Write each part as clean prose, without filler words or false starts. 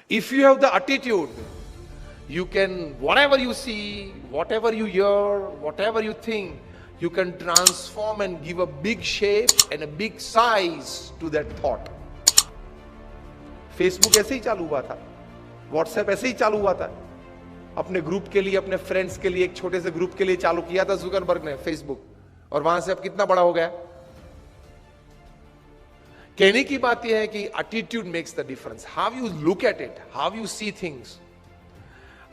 If you have the attitude, you can, whatever you see, whatever you hear, whatever you think, you can transform and give a big shape and a big size to that thought. Facebook ऐसे ही चालू हुआ था, WhatsApp ऐसे ही चालू हुआ था, अपने group के लिए, अपने फ्रेंड्स के लिए, एक छोटे से ग्रुप के लिए चालू किया था जुकरबर्ग ने फेसबुक, और वहां से अब कितना बड़ा हो गया। कहने की बात यह है कि attitude makes the difference, how you look at it, how you see things.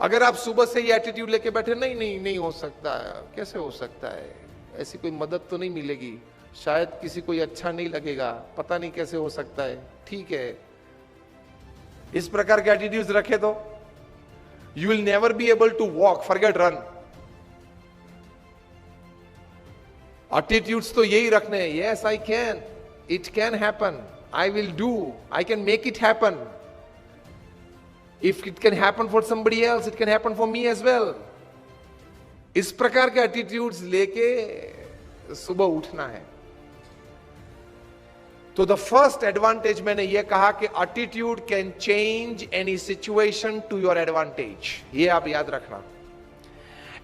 अगर आप सुबह से ये एटीट्यूड लेके बैठे, नहीं नहीं नहीं हो सकता है, कैसे हो सकता है, ऐसी कोई मदद तो नहीं मिलेगी, शायद किसी को अच्छा नहीं लगेगा, पता नहीं कैसे हो सकता है, ठीक है, इस प्रकार के एटीट्यूड्स रखे तो you will never be able to walk, forget run. Attitudes तो यही रखने हैं, yes I can, it can happen, I will do, I can make it happen, if it can happen for somebody else, it can happen for me as well. इस प्रकार के attitudes लेके सुबह उठना है। तो द फर्स्ट एडवांटेज मैंने यह कहा कि attitude can change any situation to your advantage, ये आप याद रखना।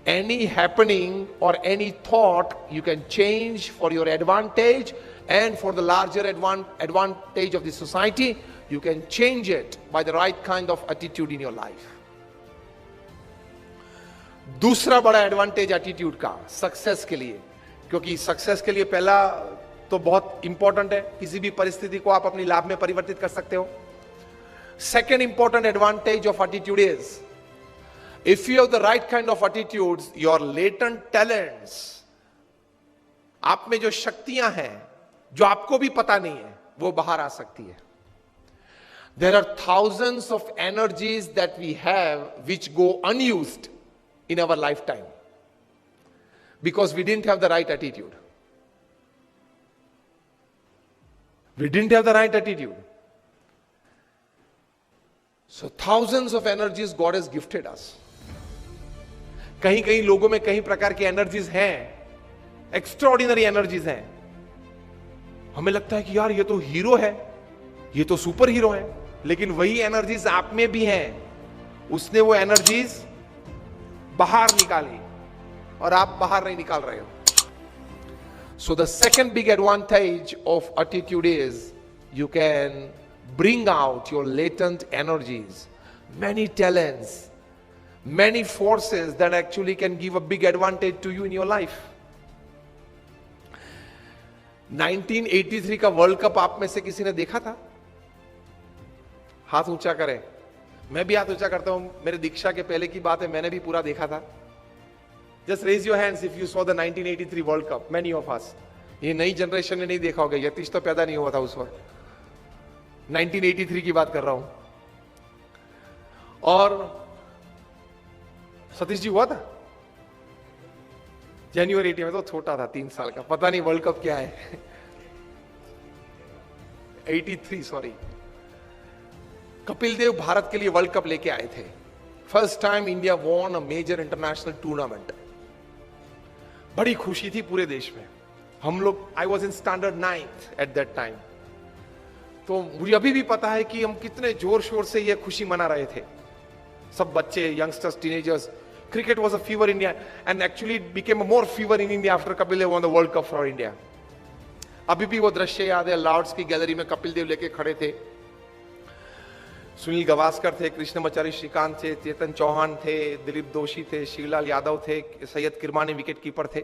एनी हैपनिंग और any thought you can change for your advantage and for the larger advantage of the society. You can change it by the right kind of attitude in your life. दूसरा बड़ा advantage attitude का success के लिए, क्योंकि success के लिए पहला तो बहुत इंपॉर्टेंट है, किसी भी परिस्थिति को आप अपनी लाभ में परिवर्तित कर सकते हो। Second important advantage of attitude is, if you have the right kind of attitudes, your latent talents, आप में जो शक्तियां हैं जो आपको भी पता नहीं है, वो बाहर आ सकती है। There are thousands of energies that we have which go unused in our lifetime because we didn't have the right attitude. We didn't have the right attitude. So thousands of energies God has gifted us. कहीं कहीं लोगों में कई प्रकार की energies हैं, extraordinary energies हैं। हमें लगता है कि यार ये तो हीरो है, ये तो सुपर हीरो है, लेकिन वही एनर्जीज आप में भी हैं। उसने वो एनर्जीज बाहर निकाली और आप बाहर नहीं निकाल रहे हो। So the second big advantage of attitude is you can bring out your latent energies, many talents, many forces that actually can give a big advantage to you in your life. 1983 का world cup आप में से किसी ने देखा था? हाथ ऊंचा करें। मैं भी हाथ ऊंचा करता हूं, मेरे दीक्षा के पहले की बात है, मैंने भी पूरा देखा था। Just raise your hands if you saw the 1983 world cup. Many of us, ये नई जनरेशन ने नहीं देखा होगा, यतीश तो पैदा नहीं हुआ था उस वक्त। 1983 की बात कर रहा हूं। और सतीश जी हुआ था जनवरी 80 में, तो छोटा था, 3 साल का, पता नहीं वर्ल्ड कप क्या है। 83 सॉरी। कपिल देव भारत के लिए वर्ल्ड कप लेके आए थे। First time India won a major international tournament. बड़ी खुशी थी पूरे देश में। हम लोग, I was in standard 9th at that time, तो मुझे अभी भी पता है कि हम कितने जोर शोर से ये खुशी मना रहे थे, सब बच्चे, youngsters, teenagers. Cricket was a fever in India, and actually it became a more fever in India after Kapil Dev won the World Cup for India. अभी भी वो दृश्य याद है, लॉर्ड्स की गैलरी में कपिल देव लेके खड़े थे, सुनील गावस्कर थे, कृष्णमाचारी श्रीकांत थे, चेतन चौहान थे, दिलीप दोषी थे, शिवलाल यादव थे, सैयद किरमानी विकेट कीपर थे।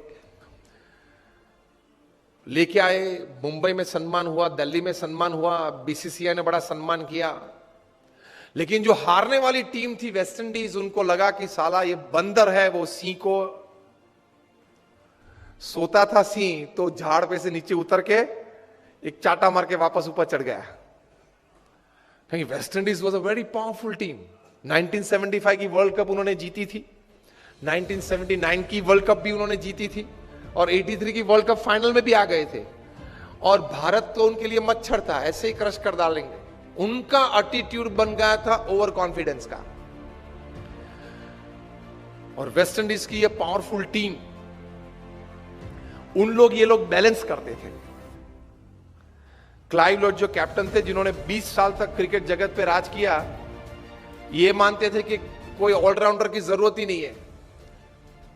लेके आए, मुंबई में सम्मान हुआ, दिल्ली में सम्मान हुआ, बीसीसीआई ने बड़ा सम्मान किया। लेकिन जो हारने वाली टीम थी वेस्ट इंडीज, उनको लगा कि साला ये बंदर है, वो सिंह को, सोता था सिंह तो झाड़ पे से नीचे उतर के एक चाटा मार के वापस ऊपर चढ़ गया। क्योंकि West Indies was a very powerful team. 1975 की वर्ल्ड कप उन्होंने जीती थी, 1979 की वर्ल्ड कप भी उन्होंने जीती थी, और 83 की वर्ल्ड कप फाइनल में भी आ गए थे। और भारत तो उनके लिए मच्छर था, ऐसे ही क्रश कर डालेंगे। उनका एटीट्यूड बन गया था ओवर कॉन्फिडेंस का। और वेस्ट इंडीज की ये पावरफुल टीम, ये लोग बैलेंस करते थे। क्लाइव लॉर्ड जो कैप्टन थे, जिन्होंने 20 साल तक क्रिकेट जगत पे राज किया, ये मानते थे कि कोई ऑलराउंडर की जरूरत ही नहीं है।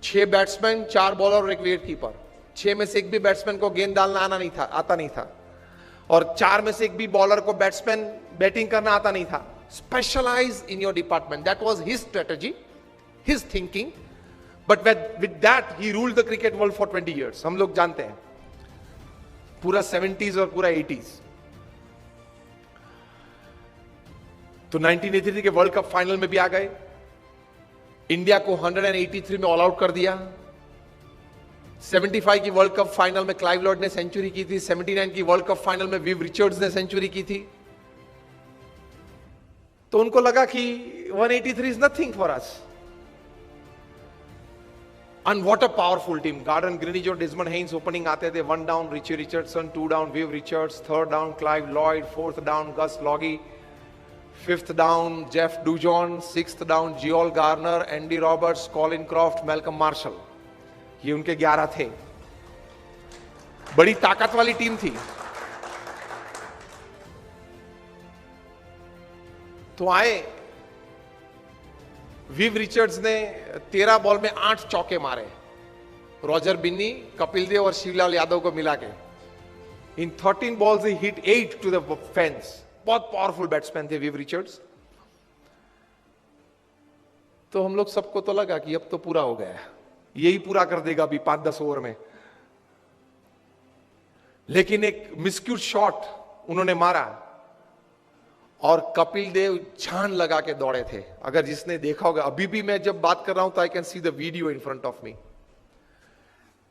6 बैट्समैन, 4 बॉलर और 1 विकेट कीपर, 6 में से एक भी बैट्समैन को गेंद डालना आता नहीं था, और 4 में से एक भी बॉलर को बैट्समैन बैटिंग करना आता नहीं था। Specialise in your department, that was his strategy, his thinking, but with that he ruled the cricket world for 20 years। हम लोग जानते हैं पूरा 70s और पूरा 80s। तो 1983 के वर्ल्ड कप फाइनल में भी आ गए, इंडिया को 183 में ऑल आउट कर दिया। 75 की वर्ल्ड कप फाइनल में क्लाइव लॉर्ड ने सेंचुरी की थी, 79 की वर्ल्ड कप फाइनल में विव रिचर्ड्स ने सेंचुरी की थी। तो उनको लगा कि 183 is nothing for us. And what a powerful team. Gordon Greenidge और डिस्मंड हेन्स ओपनिंग आते थे। 1 down Richie Richardson, 2 down Viv Richards, 3rd down Clive Lloyd, 4th down Gus Logie, 5th down Jeff Dujon, 6th down Joel Garner, Andy Roberts, Colin Croft, Malcolm Marshall. ये उनके 11 थे। बड़ी ताकत वाली team थी। तो आए विव रिचर्ड्स ने 13 बॉल में 8 चौके मारे, रॉजर बिन्नी, कपिल देव और शिवलाल यादव को मिला के। In 13 balls he hit 8 to the fence. बहुत पावरफुल बैट्समैन थे विव रिचर्ड्स। तो हम लोग सबको तो लगा कि अब तो पूरा हो गया, यही पूरा कर देगा अभी 5-10 ओवर में। लेकिन एक मिस्क्यूट शॉट उन्होंने मारा और कपिल देव जान लगा के दौड़े थे। अगर जिसने देखा होगा, अभी भी मैं जब बात कर रहा हूं तो I can see the video in front of me.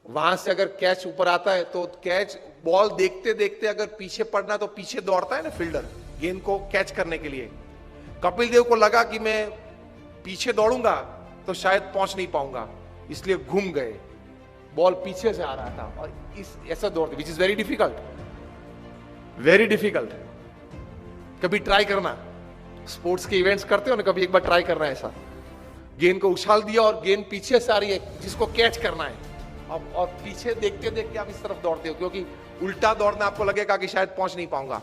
वहां से अगर कैच ऊपर आता है तो कैच, बॉल देखते देखते अगर पीछे पड़ना तो पीछे दौड़ता है ना फील्डर गेंद को कैच करने के लिए। कपिल देव को लगा कि मैं पीछे दौड़ूंगा तो शायद पहुंच नहीं पाऊंगा, इसलिए घूम गए। बॉल पीछे से आ रहा था और इस ऐसा दौड़ते, which is very difficult, very difficult. कभी ट्राई करना, स्पोर्ट्स के इवेंट्स करते हो ना, कभी एक बार ट्राई करना है ऐसा। गेंद को उछाल दिया और गेंद पीछे से आ रही है जिसको कैच करना है, अब और पीछे देखते देखते आप इस तरफ दौड़ते हो, क्योंकि उल्टा दौड़ना आपको लगेगा कि शायद पहुंच नहीं पाऊंगा।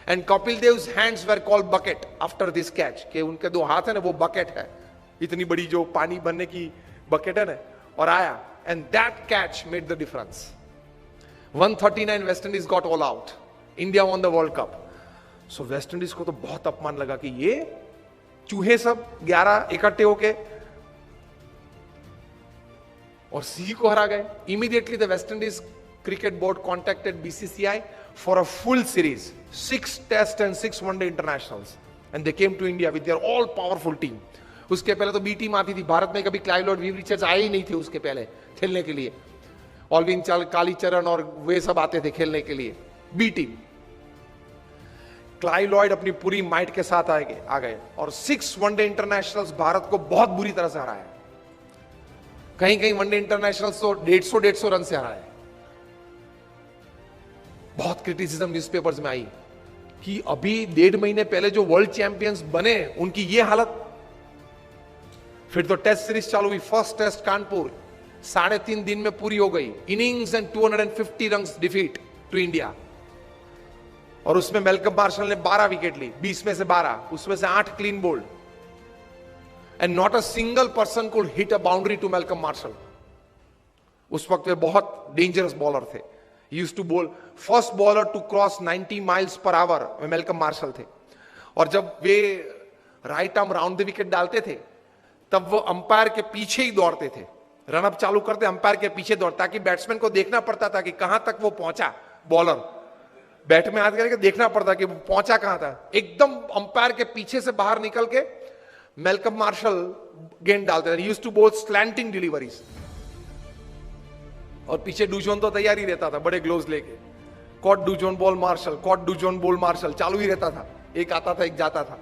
And Kapil Dev's hands were called bucket after this catch, कि उनके 2 हाथ है ना वो बकेट है, इतनी बड़ी जो पानी भरने की बकेट है ना, और आया। And that catch made the difference. 139 West Indies got all out, India won the world cup. So West Indies को तो बहुत अपमान लगा कि ये चूहे सब 11 इकट्ठे होके और सी को हरा गए। Immediately the West Indies cricket board contacted BCCI for a full series, 6 test and 6 one day internationals, and they came to India with their all powerful team. उसके पहले तो बी टीम आती थी भारत में, कभी क्लाइव लॉर्ड, विव रिचर्ड्स आए ही नहीं थे उसके पहले खेलने के लिए। ऑलविन कालीचरण और वे सब आते थे खेलने के लिए, बी टीम। क्लाइव लॉयड अपनी पूरी माइट के साथ आ गए और 6 वनडे इंटरनेशनल्स भारत को बहुत बुरी तरह से हराया। कहीं कहीं वनडे इंटरनेशनल्स तो 150 रन से हराए। बहुत क्रिटिसिज्म न्यूज़पेपर्स में आई कि अभी 1.5 महीने पहले जो वर्ल्ड चैंपियंस बने उनकी ये हालत। फिर तो टेस्ट सीरीज चालू हुई। फर्स्ट टेस्ट कानपुर 3.5 दिन में पूरी हो गई। Innings and 250 run defeat to India, और उसमें मेलकम मार्शल ने 12 विकेट ली, 20 में से 12, उसमें से 8 clean bowled, and not a single person could hit a boundary to Malcolm Marshall. उस वक्त वे बहुत डेंजरस बॉलर थे। Used to bowl, first bowler to cross 90 miles per hour Malcolm Marshall थे। और जब वे right arm round the wicket डालते थे तब वो अंपायर के पीछे ही दौड़ते थे। रनअप चालू करते अंपायर के पीछे दौड़, ताकि बैट्समैन को देखना पड़ता था कि कहां तक वो पहुंचा। बॉलर बैट में हाथ करके देखना पड़ता कि वो पहुंचा कहां था। एकदम अंपायर के पीछे से बाहर निकल के मेलकम मार्शल गेंद डालते थे। Used to bowl slanting deliveries, और पीछे डूजोन तो तैयार ही रहता था बड़े ग्लोव्स लेके। Caught Dujon bowl Marshall, caught Dujon bowl Marshall चालू ही रहता था। एक आता था एक जाता था।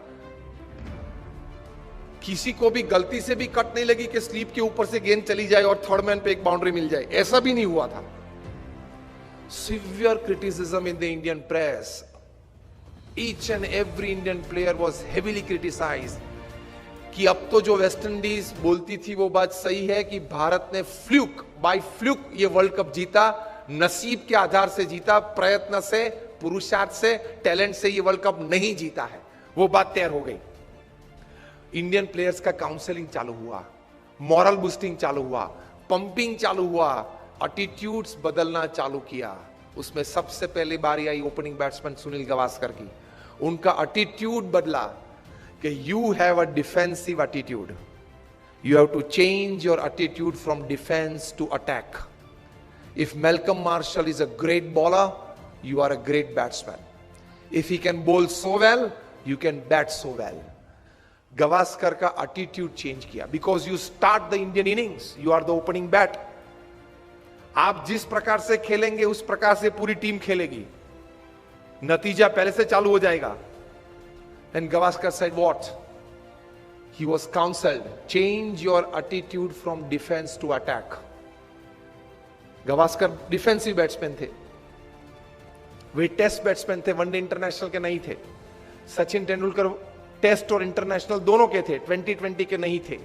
किसी को भी गलती से भी कट नहीं लगी कि स्लीप के ऊपर से गेंद चली जाए और थर्ड मैन पे एक बाउंड्री मिल जाए, ऐसा भी नहीं हुआ था। Severe criticism in the Indian press. Each and every Indian player was heavily criticized. कि अब तो जो वेस्ट इंडीज बोलती थी वो बात सही है कि भारत ने बाय फ्लूक ये वर्ल्ड कप जीता, नसीब के आधार से जीता, प्रयत्न से, पुरुषार्थ से, टैलेंट से ये वर्ल्ड कप नहीं जीता है। वो बात तैयार हो गई। इंडियन प्लेयर्स का काउंसलिंग चालू हुआ, मॉरल बूस्टिंग चालू हुआ, पंपिंग चालू हुआ, एटीट्यूड्स बदलना चालू किया। उसमें सबसे पहली बारी आई ओपनिंग बैट्समैन सुनील गावस्कर की। उनका एटीट्यूड बदला कि you have a defensive attitude, you have to change your attitude from defence to attack. If Malcolm Marshall is a great bowler, you are a great batsman. If he can bowl so well, you can bat so well. Gavaskar का attitude change किया, because you start the Indian innings, you are the opening bat. आप जिस प्रकार से खेलेंगे उस प्रकार से पूरी टीम खेलेगी, नतीजा पहले से चालू हो जाएगा। And Gavaskar said what? He was counseled, change your attitude from defense to attack. Gavaskar defensive batsman थे, वे टेस्ट बैट्समैन थे, वनडे इंटरनेशनल के नहीं थे। सचिन तेंदुलकर टेस्ट और इंटरनेशनल दोनों के थे, 2020 के नहीं थे।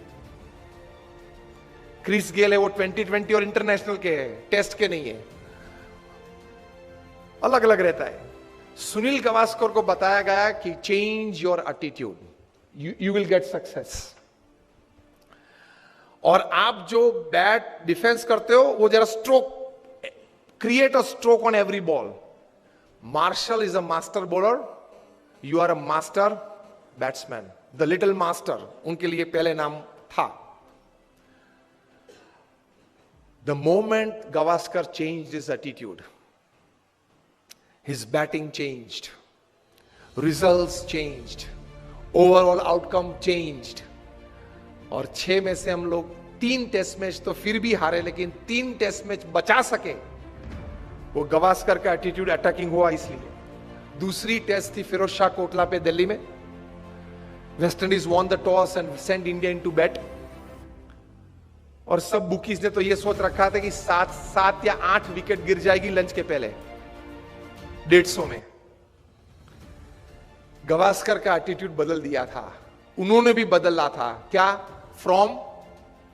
क्रिस गेल है वो 2020 और इंटरनेशनल के है, टेस्ट के नहीं है, अलग अलग रहता है। सुनील गावस्कर को बताया गया कि change your attitude, you will get success. और आप जो बैट डिफेंस करते हो वो जरा stroke, create a stroke on every ball. Marshall is a master bowler, you are a master batsman, the little master, उनके लिए पहले नाम था। The moment Gavaskar changed his attitude, his batting changed, results changed, overall outcome changed। और 6 में से हम लोग 3 टेस्ट मैच तो फिर भी हारे, लेकिन 3 टेस्ट मैच बचा सके, वो गावस्कर का एटीट्यूड अटैकिंग हुआ इसलिए। दूसरी टेस्ट थी फिरोज शाह कोटला पे दिल्ली में, West Indies won the toss and send India into bat. और सब बुकीज ने तो ये सोच रखा था कि 7 या 8 विकेट गिर जाएगी लंच के पहले 150 में। गावस्कर का एटीट्यूड बदल दिया था, उन्होंने भी बदला था। क्या? From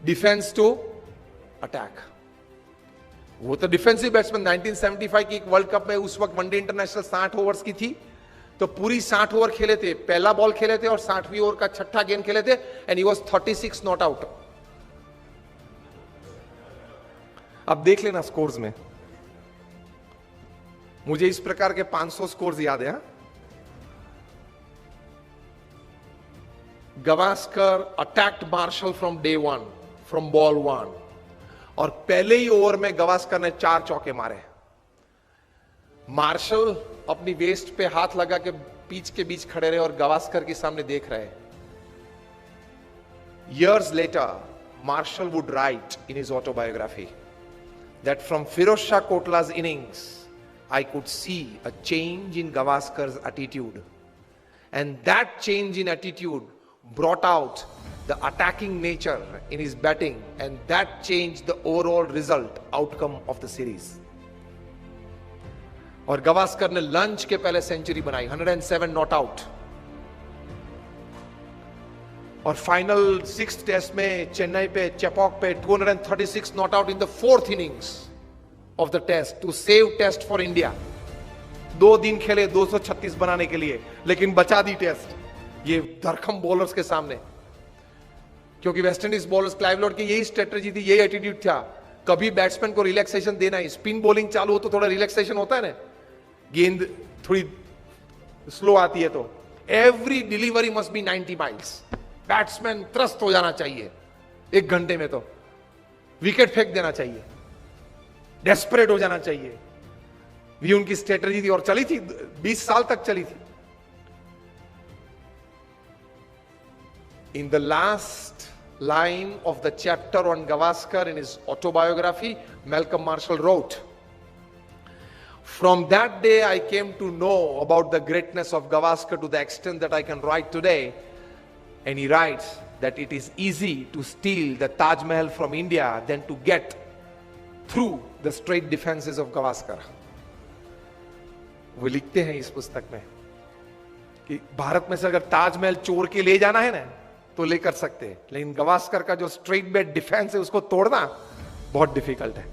defence to attack. वो तो डिफेंसिव बैट्समैन 1975 की वर्ल्ड कप में, उस वक्त वनडे इंटरनेशनल 60 ओवर्स की थी, तो पूरी 60 ओवर खेले थे, पहला बॉल खेले थे और 60वीं ओवर का छठा गेंद खेले थे, and he was 36 not out. अब देख लेना स्कोर्स में, मुझे इस प्रकार के 500 स्कोर्स याद है। Gavaskar attacked Marshall from day 1, from ball 1, और पहले ही ओवर में गावस्कर ने 4 चौके मारे। मार्शल अपनी वेस्ट पे हाथ लगा के पिच के बीच खड़े रहे और गावस्कर के सामने देख रहे। Years later, Marshall would write in his autobiography that from Firoz Shah Kotla's innings, I could see a change in Gavaskar's attitude, and that change in attitude brought out the attacking nature in his batting, and that changed the overall result outcome of the series. और गावस्कर ने lunch के पहले century बनाई, 107 not out. और final 6th test में चेन्नई पे, चेपॉक पे 236 not out in the 4th innings of the test to save test for India. 2 दिन खेले 236 बनाने के लिए, लेकिन बचा दी टेस्ट, ये धरखम बॉलर्स के सामने। क्योंकि West Indies bowlers, Clive Lord की यही स्ट्रेटजी थी, यही एटीट्यूड था, कभी बैट्समैन को रिलैक्सेशन देना है। स्पिन बॉलिंग चालू हो तो थोड़ा रिलैक्सेशन होता है ना, गेंद थोड़ी स्लो आती है तो every delivery must be 90 miles. Batsman त्रस्त हो जाना चाहिए 1 घंटे में, तो विकेट फेंक देना चाहिए, डेस्परेट हो जाना चाहिए। ये उनकी स्ट्रेटजी थी और चली थी, 20 साल तक चली थी। In the last line of the chapter on Gavaskar in his autobiography, Malcolm Marshall wrote, "From that day I came to know about the greatness of Gavaskar to the extent that I can write today." And he writes that it is easy to steal the Taj Mahal from India than to get through the straight defenses of Gavaskar. वो लिखते हैं इस पुस्तक में कि भारत में से अगर ताजमहल चोर के ले जाना है ना तो ले कर सकते हैं, लेकिन गावस्कर का जो स्ट्रेट बैट डिफेंस है उसको तोड़ना बहुत डिफिकल्ट है।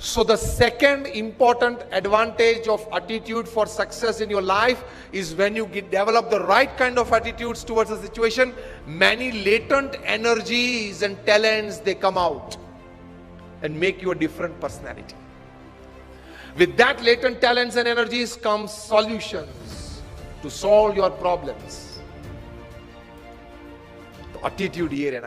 So the second important advantage of attitude for success in your life is when you develop the right kind of attitudes towards a situation, many latent energies and talents, they come out and make you a different personality. With that latent talents and energies comes solutions to solve your problems. तो attitude ये रहना